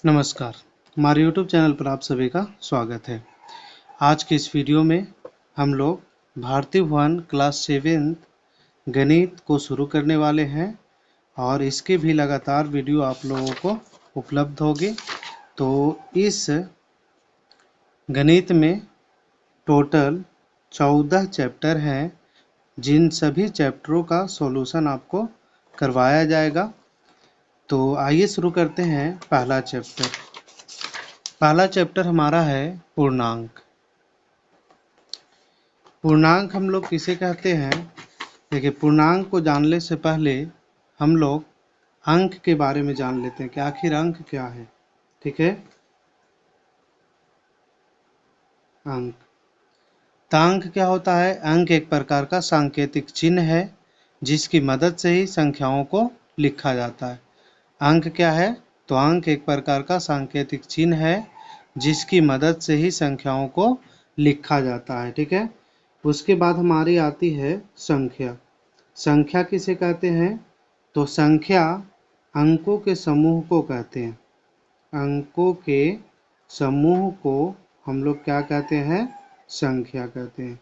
नमस्कार, हमारे YouTube channel पर आप सभी का स्वागत है। आज के इस वीडियो में हम लोग भारतीय भवन क्लास 7 गणित को शुरू करने वाले हैं और इसके भी लगातार वीडियो आप लोगों को उपलब्ध होगी। तो इस गणित में टोटल 14 चैप्टर हैं, जिन सभी चैप्टरों का सॉल्यूशन आपको करवाया जाएगा। तो आइए शुरू करते हैं पहला चैप्टर। पहला चैप्टर हमारा है पूर्णांक। पूर्णांक हम लोग किसे कहते हैं? देखिए, पूर्णांक को जानने से पहले हम लोग अंक के बारे में जान लेते हैं कि आखिर अंक क्या है। ठीक है, अंक। तो अंक क्या होता है? अंक एक प्रकार का सांकेतिक चिन्ह है जिसकी मदद से ही संख्याओं को लिखा जाता है। अंक क्या है? तो अंक एक प्रकार का सांकेतिक चिन्ह है जिसकी मदद से ही संख्याओं को लिखा जाता है। ठीक है, उसके बाद हमारी आती है संख्या। संख्या किसे कहते हैं? तो संख्या अंकों के समूह को कहते हैं। अंकों के समूह को हम लोग क्या कहते हैं? संख्या कहते हैं।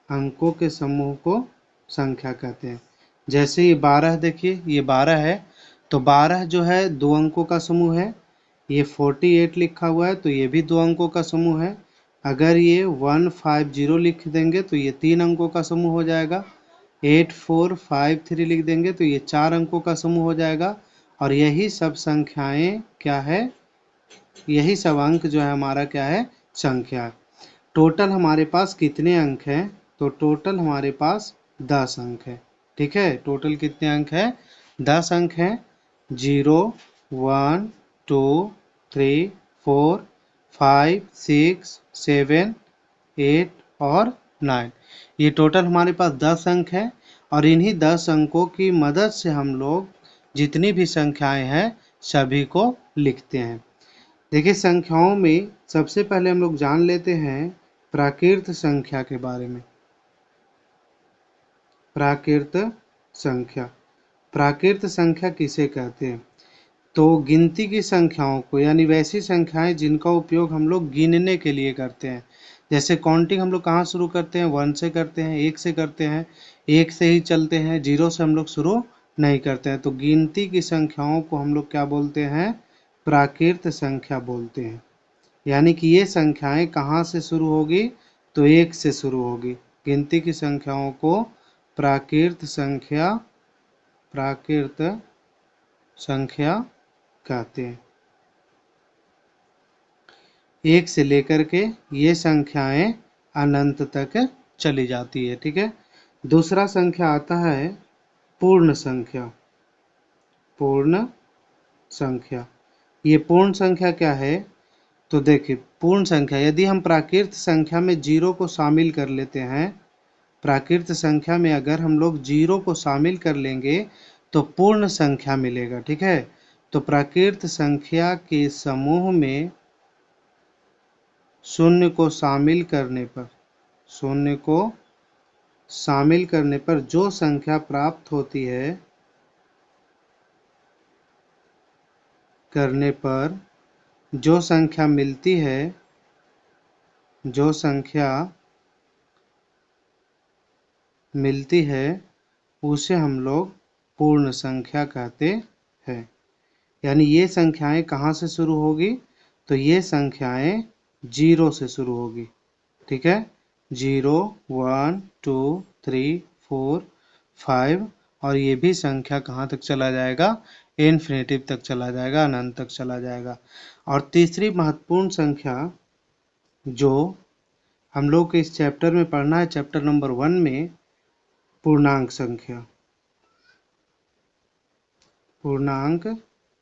अंकों के समूह को संख्या कहते हैं। जैसे ये 12, देखिए ये 12 है, तो 12 जो है 2 अंकों का समूह है। ये 48 लिखा हुआ है तो ये भी 2 अंकों का समूह है। अगर ये 150 लिख देंगे तो ये 3 अंकों का समूह हो जाएगा। 8453 लिख देंगे तो ये 4 अंकों का समूह हो जाएगा। और यही सब संख्याएं क्या है? यही सब अंक जो है हमारा क्या है? संख्या। टोटल हमारे पास कितने अंक हैं? तो टोटल हमारे पास 10 अंक है। ठीक है, टोटल कितने अंक है? 10 अंक हैं। 0, 1, 2, 3, 4, 5, 6, 7, 8 और 9। ये टोटल हमारे पास 10 अंक है और इन्हीं 10 अंकों की मदद से हम लोग जितनी भी संख्याएं हैं सभी को लिखते हैं। देखिए, संख्याओं में सबसे पहले हम लोग जान लेते हैं प्राकृत संख्या के बारे में। प्राकृत संख्या। प्राकृत संख्या किसे कहते हैं? तो गिनती की संख्याओं को, यानी वैसी संख्याएं जिनका उपयोग हम लोग गिनने के लिए करते हैं। जैसे काउंटिंग हम लोग कहाँ शुरू करते हैं? 1 से करते हैं, 1 से करते हैं, 1 से ही चलते हैं, 0 से हम लोग शुरू नहीं करते हैं। तो गिनती की संख्याओं को हम लोग क्या बोलते हैं? प्राकृत संख्या बोलते हैं। यानी कि ये संख्याएं कहाँ से शुरू होगी? तो 1 से शुरू होगी। गिनती की संख्याओं को प्राकृत संख्या कहते हैं। 1 से लेकर के ये संख्याएं अनंत तक चली जाती है। ठीक है, दूसरा संख्या आता है पूर्ण संख्या। पूर्ण संख्या। ये पूर्ण संख्या क्या है? तो देखिए, पूर्ण संख्या, यदि हम प्राकृत संख्या में 0 को शामिल कर लेते हैं, प्राकृत संख्या में अगर हम लोग 0 को शामिल कर लेंगे तो पूर्ण संख्या मिलेगा। ठीक है, तो प्राकृत संख्या के समूह में शून्य को शामिल करने पर जो संख्या प्राप्त होती है, करने पर जो संख्या मिलती है, जो संख्या मिलती है उसे हम लोग पूर्ण संख्या कहते हैं। यानी ये संख्याएं कहाँ से शुरू होगी? तो ये संख्याएं 0 से शुरू होगी। ठीक है, 0, 1, 2, 3, 4, 5 और ये भी संख्या कहाँ तक चला जाएगा? इन्फिनिटिव तक चला जाएगा, अनंत तक चला जाएगा। और तीसरी महत्वपूर्ण संख्या जो हम लोग के इस चैप्टर में पढ़ना है, चैप्टर नंबर 1 में, पूर्णांक संख्या। पूर्णांक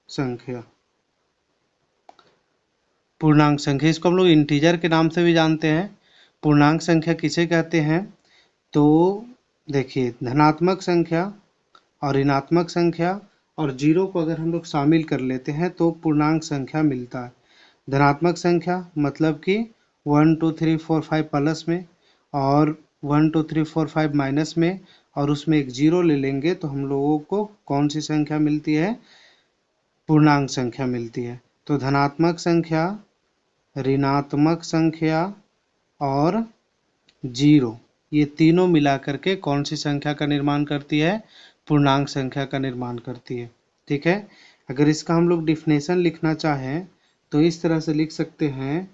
संख्या। पूर्णांक संख्या, इसको हम लोग इंटीजर के नाम से भी जानते हैं। पूर्णांक संख्या किसे कहते हैं? तो देखिए, धनात्मक संख्या और ऋणात्मक संख्या और 0 को अगर हम लोग शामिल कर लेते हैं तो पूर्णांक संख्या मिलता है। धनात्मक संख्या मतलब कि 1 2 3 4 5 प्लस में और 1 2 3 4 5 माइनस में और उसमें एक जीरो ले लेंगे तो हम लोगों को कौन सी संख्या मिलती है? पूर्णांक संख्या मिलती है। तो धनात्मक संख्या, ऋणात्मक संख्या और जीरो, ये तीनों मिलाकर के कौन सी संख्या का निर्माण करती है? पूर्णांक संख्या का निर्माण करती है। ठीक है, अगर इसका हम लोग डिफिनेशन लिखना चाहें तो इस तरह से लिख सकते हैं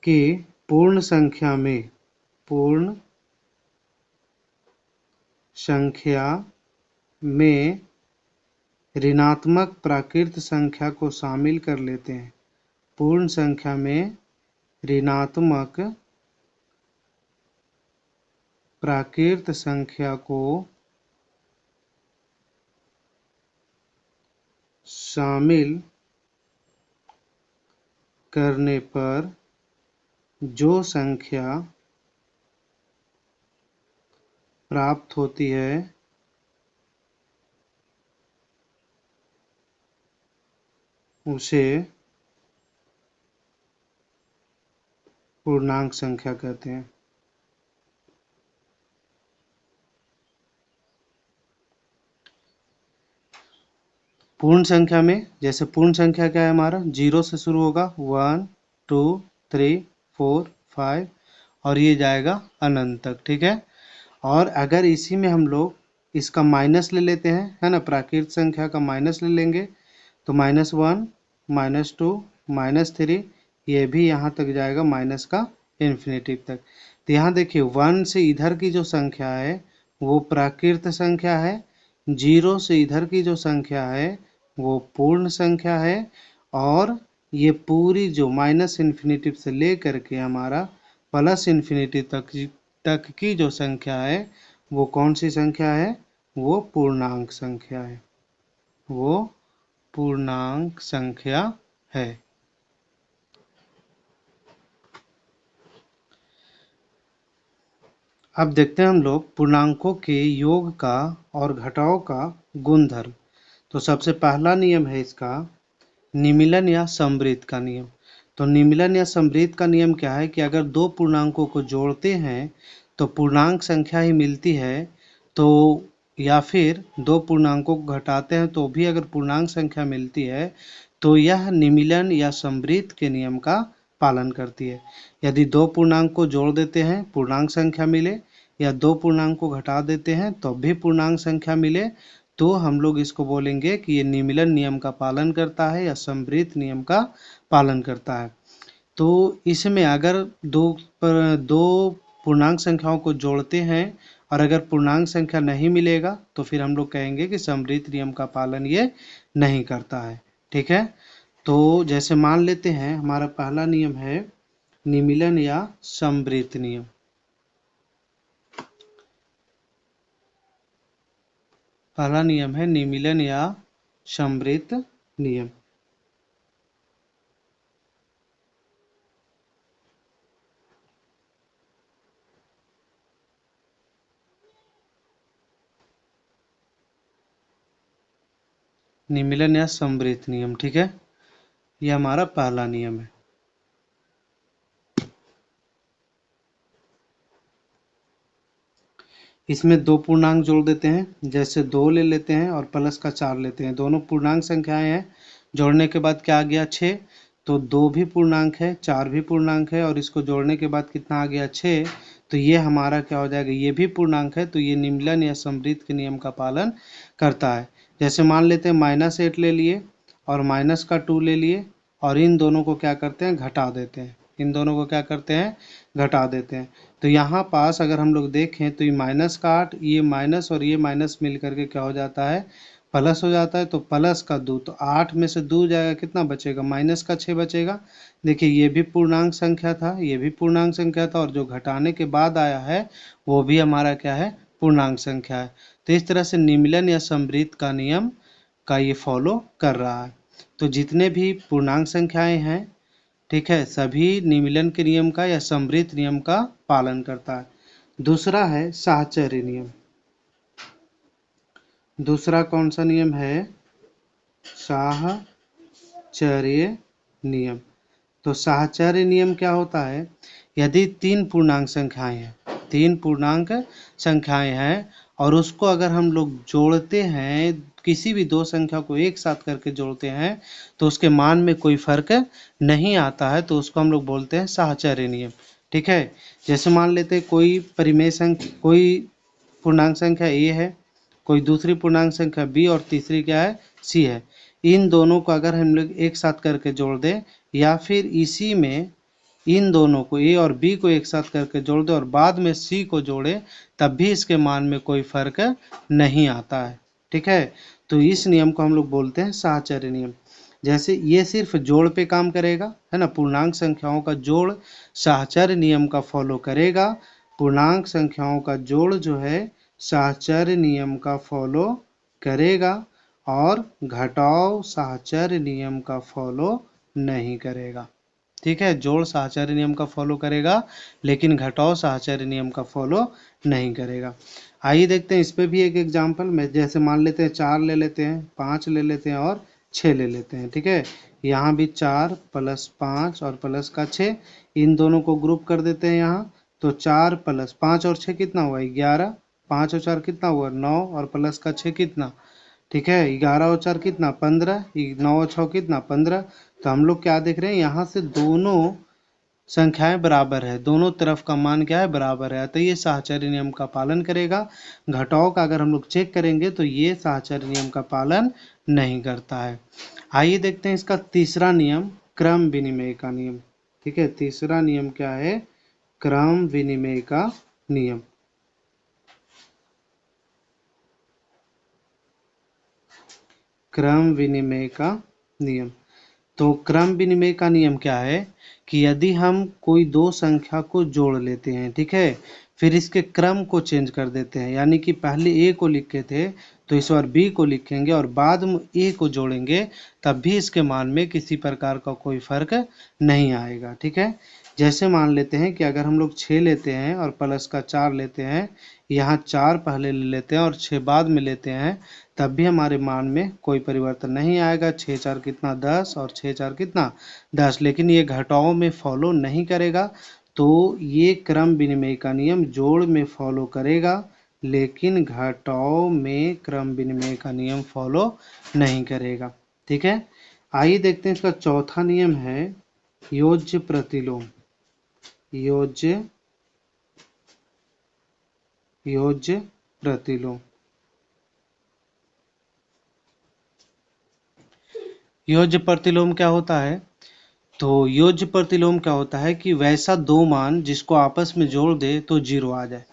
कि पूर्ण संख्या में ऋणात्मक प्राकृत संख्या को शामिल कर लेते हैं। पूर्ण संख्या में ऋणात्मक प्राकृत संख्या को शामिल करने पर जो संख्या प्राप्त होती है उसे पूर्णांक संख्या कहते हैं। पूर्ण संख्या में, जैसे पूर्ण संख्या क्या है हमारा? जीरो से शुरू होगा, 1 2 3 4 5 और ये जाएगा अनंत तक। ठीक है, और अगर इसी में हम लोग इसका माइनस ले लेते हैं, है ना, प्राकृत संख्या का माइनस ले लेंगे तो -1 -2 -3, ये भी यहाँ तक जाएगा माइनस का इन्फिनिटी तक। तो यहाँ देखिए 1 से इधर की जो संख्या है वो प्राकृत संख्या है, 0 से इधर की जो संख्या है वो पूर्ण संख्या है, और ये पूरी जो माइनस इन्फिनिटी से ले करके हमारा प्लस इन्फिनिटी तक की जो संख्या है वो कौन सी संख्या है? वो पूर्णांक संख्या है, वो पूर्णांक संख्या है। अब देखते हैं हम लोग पूर्णांकों के योग का और घटाव का गुणधर्म। तो सबसे पहला नियम है इसका निमीलन या समवृत्त का नियम। तो निमीलन या समवृत्त का नियम क्या है कि अगर दो पूर्णांकों को जोड़ते हैं तो पूर्णांक संख्या ही मिलती है, तो या फिर दो पूर्णांकों को घटाते हैं तो भी अगर पूर्णांक संख्या मिलती है तो यह निमीलन या समवृत्त के नियम का पालन करती है। यदि दो पूर्णांक को जोड़ देते हैं पूर्णांक संख्या मिले, या दो पूर्णांक को घटा देते हैं तो भी पूर्णांक संख्या मिले, तो हम लोग इसको बोलेंगे कि ये निमीलन नियम का पालन करता है या समवृत्त नियम का पालन करता है। तो इसमें अगर दो पूर्णांक संख्याओं को जोड़ते हैं और अगर पूर्णांक संख्या नहीं मिलेगा तो फिर हम लोग कहेंगे कि समवृत्त नियम का पालन ये नहीं करता है। ठीक है, तो जैसे मान लेते हैं हमारा पहला नियम है निमीलन या समवृत्त नियम। पहला नियम है निमीलन या समवृत्त नियम। निमीलन या समवृत्त नियम, ठीक है, ये हमारा पहला नियम है। इसमें दो पूर्णांक जोड़ देते हैं, जैसे 2 ले लेते हैं और प्लस का 4 लेते हैं, दोनों पूर्णांक संख्याएं हैं। जोड़ने के बाद क्या आ गया? 6। तो 2 भी पूर्णांक है, 4 भी पूर्णांक है, और इसको जोड़ने के बाद कितना आ गया? 6। तो ये हमारा क्या हो जाएगा? ये भी पूर्णांक है, तो ये निमीलन या समवृत्त के नियम का पालन करता है। जैसे मान लेते हैं -8 ले लिए और माइनस का 2 ले लिए, और इन दोनों को क्या करते हैं? घटा देते हैं। इन दोनों को क्या करते हैं? घटा देते हैं। तो यहाँ पास अगर हम लोग देखें तो ये -8, ये माइनस और ये माइनस मिल करके क्या हो जाता है? प्लस हो जाता है। तो प्लस का 2, तो 8 में से 2 जाएगा, कितना बचेगा? माइनस का 6 बचेगा। देखिए ये भी पूर्णांक संख्या था, ये भी पूर्णांक संख्या था, और जो घटाने के बाद आया है वो भी हमारा क्या है? पूर्णांक संख्या है। तो इस तरह से निमीलन या समवृत्त का नियम का ये फॉलो कर रहा है। तो जितने भी पूर्णांक संख्याएं हैं, ठीक है, सभी निमीलन के नियम का या समवृत्त नियम का पालन करता है। दूसरा है साहचर्य नियम। दूसरा कौन सा नियम है? साहचर्य नियम। तो साहचर्य नियम क्या होता है? यदि 3 पूर्णांक संख्याएं हैं, तीन पूर्णांक संख्याएं हैं और उसको अगर हम लोग जोड़ते हैं, किसी भी दो संख्या को एक साथ करके जोड़ते हैं तो उसके मान में कोई फर्क नहीं आता है, तो उसको हम लोग बोलते हैं साहचर्य नियम। ठीक है, जैसे मान लेते हैं कोई परिमेय संख्या, कोई पूर्णांक संख्या ए है, कोई दूसरी पूर्णांक संख्या बी और तीसरी क्या है, सी है। इन दोनों को अगर हम लोग एक साथ करके जोड़ दें या फिर इसी में इन दोनों को ए और बी को एक साथ करके जोड़ दें और बाद में सी को जोड़े, तब भी इसके मान में कोई फर्क नहीं आता है। ठीक है, तो इस नियम को हम लोग बोलते हैं साहचर्य नियम। जैसे ये सिर्फ जोड़ पे काम करेगा, है ना, पूर्णांक संख्याओं का जोड़ साहचर्य नियम का फॉलो करेगा। पूर्णांक संख्याओं का जोड़ जो है साहचर्य नियम का फॉलो करेगा और घटाव साहचर्य नियम का फॉलो नहीं करेगा। ठीक है, जोड़ साहचर्य नियम का फॉलो करेगा लेकिन घटाव साहचर्य नियम का फॉलो नहीं करेगा। आइए देखते हैं इस पे भी एक एग्जांपल में। जैसे मान लेते हैं 4 ले लेते हैं, 5 ले लेते हैं और 6 ले लेते हैं। ठीक है, यहाँ भी 4 प्लस 5 और प्लस का 6, इन दोनों को ग्रुप कर देते हैं यहाँ। तो 4 प्लस 5 और 6 कितना हुआ, 11। 5 और 4 कितना हुआ, 9 और प्लस का 6 कितना, ठीक है, 11 और 4 कितना, 15, 9 और 6 कितना, 15। तो हम लोग क्या देख रहे हैं, यहाँ से दोनों संख्याएं बराबर है, दोनों तरफ का मान क्या है, बराबर है, तो ये साहचर्य नियम का पालन करेगा। घटाव का अगर हम लोग चेक करेंगे तो ये साहचर्य नियम का पालन नहीं करता है। आइए देखते हैं इसका तीसरा नियम, क्रम विनिमय का नियम। ठीक है, तीसरा नियम क्या है, क्रम विनिमय का नियम। क्रम विनिमय का नियम। तो क्रम विनिमय का नियम क्या है कि यदि हम कोई दो संख्या को जोड़ लेते हैं, ठीक है, फिर इसके क्रम को चेंज कर देते हैं, यानी कि पहले ए को लिखे थे तो इस बार बी को लिखेंगे और बाद में ए को जोड़ेंगे, तब भी इसके मान में किसी प्रकार का कोई फर्क नहीं आएगा। ठीक है, जैसे मान लेते हैं कि अगर हम लोग 6 लेते हैं और प्लस का 4 लेते हैं, यहाँ 4 पहले ले लेते हैं और 6 बाद में लेते हैं, तब भी हमारे मान में कोई परिवर्तन नहीं आएगा। 6 4 कितना, 10 और 6 4 कितना, 10। लेकिन ये घटाव में फॉलो नहीं करेगा, तो ये क्रम विनिमय का नियम जोड़ में फॉलो करेगा लेकिन घटाव में क्रम विनिमय का नियम फॉलो नहीं करेगा। ठीक है, आइए देखते हैं इसका चौथा नियम है योज्य प्रतिलोम। योज्य प्रतिलोम। योज्य प्रतिलोम क्या होता है, तो योज्य प्रतिलोम क्या होता है कि वैसा दो मान जिसको आपस में जोड़ दे तो जीरो आ जाए,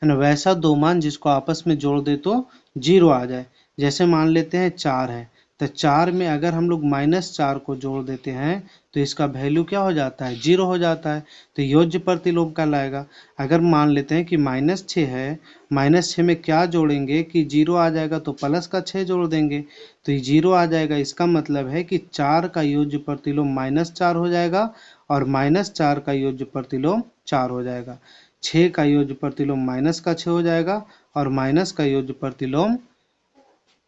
है ना, वैसा दो मान जिसको आपस में जोड़ दे तो जीरो आ जाए। जैसे मान लेते हैं 4 है, तो 4 में अगर हम लोग -4 को जोड़ देते हैं तो इसका वैल्यू क्या हो जाता है, जीरो हो जाता है, तो योज्य प्रतिलोम कहलाएगा। अगर मान लेते हैं कि -6 है, -6 में क्या जोड़ेंगे कि जीरो आ जाएगा, तो प्लस का 6 जोड़ देंगे तो ये जीरो आ जाएगा। इसका मतलब है कि 4 का योज्य प्रतिलोम -4 हो जाएगा और -4 का योज्य प्रतिलोम 4 हो जाएगा। 6 का योज्य प्रतिलोम माइनस का 6 हो जाएगा और माइनस का योज्य प्रतिलोम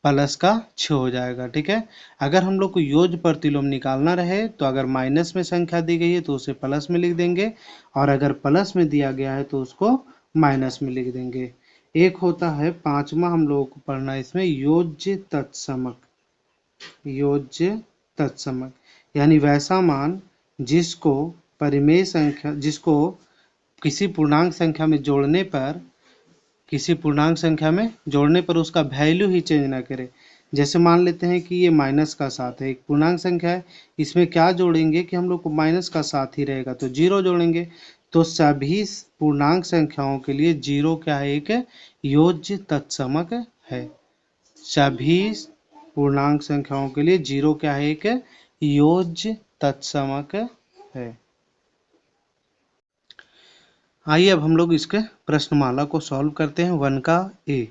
प्लस का 6 हो जाएगा। ठीक है, अगर हम लोग को योज्य प्रतिलोम निकालना रहे तो अगर माइनस में संख्या दी गई है तो उसे प्लस में लिख देंगे और अगर प्लस में दिया गया है तो उसको माइनस में लिख देंगे। एक होता है पांचवा हम लोगों को पढ़ना है इसमें, योज्य तत्समक। योज्य तत्समक यानी वैसा मान जिसको परिमेय संख्या, जिसको किसी पूर्णांक संख्या में जोड़ने पर, किसी पूर्णांक संख्या में जोड़ने पर उसका वैल्यू ही चेंज ना करे। जैसे मान लेते हैं कि ये -7 है, एक पूर्णांक संख्या है, इसमें क्या जोड़ेंगे कि हम लोग को -7 ही रहेगा तो जीरो जोड़ेंगे। तो सभी पूर्णांक संख्याओं के लिए जीरो क्या है, एक योज्य तत्समक है। सभी पूर्णांक संख्याओं के लिए जीरो क्या है, एक योज्य तत्समक है। आइए अब हम लोग इसके प्रश्नमाला को सॉल्व करते हैं। 1 का ए,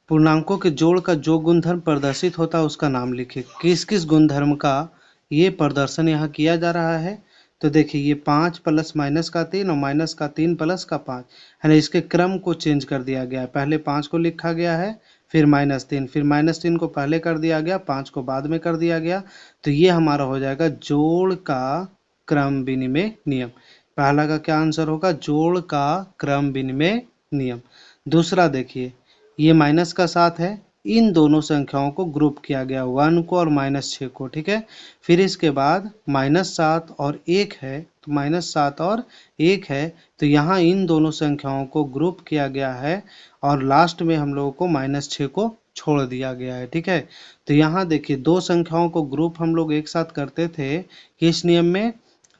पूर्णांकों के जोड़ का जो गुणधर्म प्रदर्शित होता है उसका नाम लिखिए। किस किस गुणधर्म का ये प्रदर्शन यहाँ किया जा रहा है, तो देखिए ये 5 प्लस माइनस का 3 और माइनस का 3 प्लस का 5 है ना, इसके क्रम को चेंज कर दिया गया है। पहले 5 को लिखा गया है, फिर -3, फिर -3 को पहले कर दिया गया, 5 को बाद में कर दिया गया, तो ये हमारा हो जाएगा जोड़ का क्रम विनिमय नियम। पहला का क्या आंसर होगा, जोड़ का क्रम विनिमय नियम। दूसरा देखिए, ये माइनस का 7 है, इन दोनों संख्याओं को ग्रुप किया गया, 1 को और -6 को, ठीक है। फिर इसके बाद -7 और 1 है, तो -7 और 1 है, तो यहाँ इन दोनों संख्याओं को ग्रुप किया गया है और लास्ट में हम लोगों को -6 को छोड़ दिया गया है, ठीक है। तो यहाँ देखिए, दो संख्याओं को ग्रुप हम लोग एक साथ करते थे किस नियम में,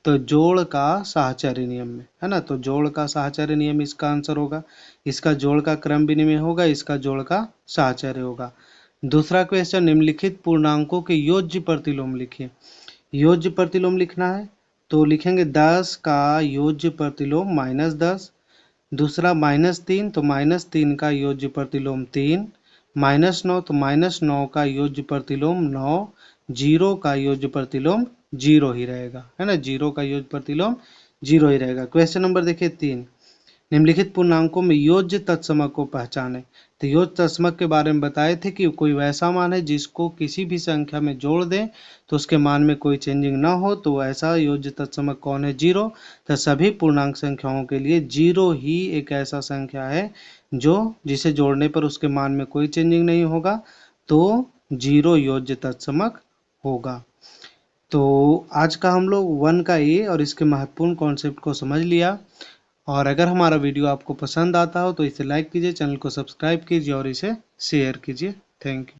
तो जोड़ का साहचर्य नियम में, है ना। तो जोड़ का साहचर्य नियम इसका आंसर होगा, इसका जोड़ का क्रम विनिमय होगा, इसका जोड़ का साहचर्य होगा। दूसरा क्वेश्चन, निम्नलिखित पूर्णांकों के योज्य प्रतिलोम लिखिए। योज्य प्रतिलोम लिखना है तो लिखेंगे 10 का योज्य प्रतिलोम -10। दूसरा -3 तो -3 का योज्य प्रतिलोम 3, -9 तो -9 का योज्य प्रतिलोम 9, 0 का योज्य प्रतिलोम 0 ही रहेगा, है ना। 0 का योज्य प्रतिलोम 0 ही रहेगा। क्वेश्चन नंबर देखिए 3, निम्नलिखित पूर्णांकों में योज्य तत्समक को पहचाने। तो योज्य तत्समक के बारे में बताए थे कि कोई वैसा मान है जिसको किसी भी संख्या में जोड़ दें तो उसके मान में कोई चेंजिंग ना हो, तो ऐसा योज्य तत्समक कौन है, 0। तो सभी पूर्णांक संख्याओं के लिए 0 ही एक ऐसा संख्या है जो जिसे जोड़ने पर उसके मान में कोई चेंजिंग नहीं होगा, तो 0 योज्य तत्समक होगा। तो आज का हम लोग 1 का ए और इसके महत्वपूर्ण कॉन्सेप्ट को समझ लिया। और अगर हमारा वीडियो आपको पसंद आता हो तो इसे लाइक कीजिए, चैनल को सब्सक्राइब कीजिए और इसे शेयर कीजिए। Thank you.